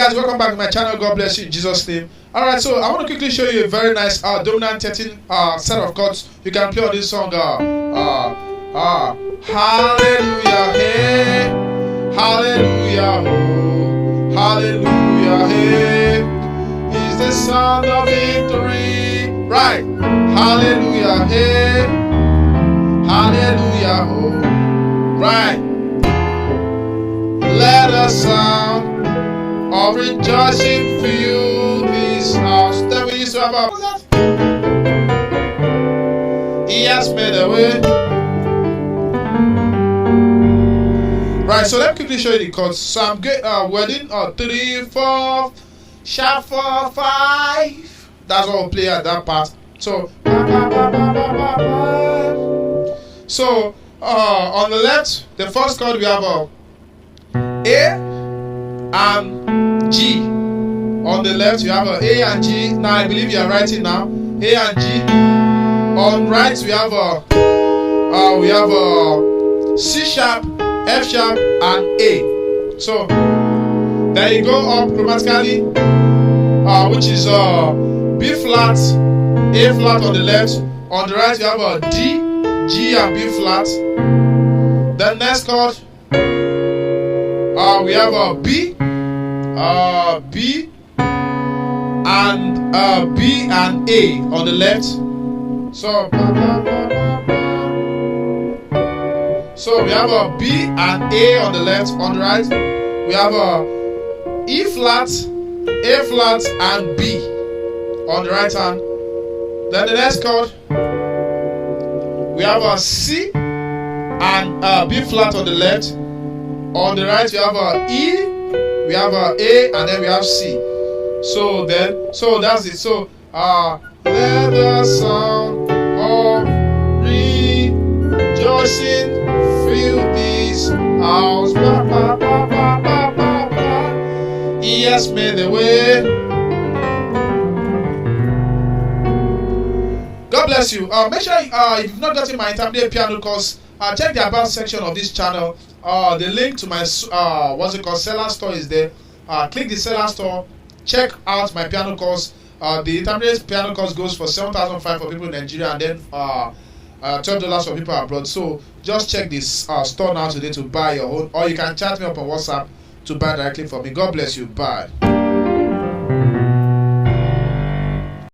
guys, welcome back to my channel. God bless you in Jesus' name. Alright, so I want to quickly show you a very nice dominant 13 set of chords you can play on this song. Hallelujah, hey, hallelujah, oh, hallelujah, hey, is the sound of victory. Right, hallelujah, hey, hallelujah, oh, right. Let us sound of rejoicing fill this house. Then we used to have a He has made a way. Right, so let me quickly show you the chords. So I'm good. We're doing 3, 4, sharp 4, 5. That's what we'll play at that part. So on the left, the first chord we have A and G. On the left you have A and G. Now I believe you are writing now. A and G. On right we have C sharp, F sharp, and A. So then you go up chromatically, which is B flat, A flat on the left. On the right you have a D, G, and B flat. Then next chord we have a B, B, and B and A on the left. So we have a B and A on the left. On the right we have a E flat, A flat, and B on the right hand. Then the next chord we have a C and B flat on the left. On the right we have a E, we have a A, and then we have C. So that's it. So let the sound of rejoicing fill this house. Ba, ba, ba, ba, ba, ba, ba. He has made the way. God bless you. Make sure if you've not gotten my intermediate piano course, check the about section of this channel. The link to my seller store is there. Click the seller store. Check out my piano course. The intermediate piano course goes for $7,500 for people in Nigeria, and then $12 for people abroad. So just check this store now today to buy your own, or you can chat me up on WhatsApp to buy directly from me. God bless you. Bye.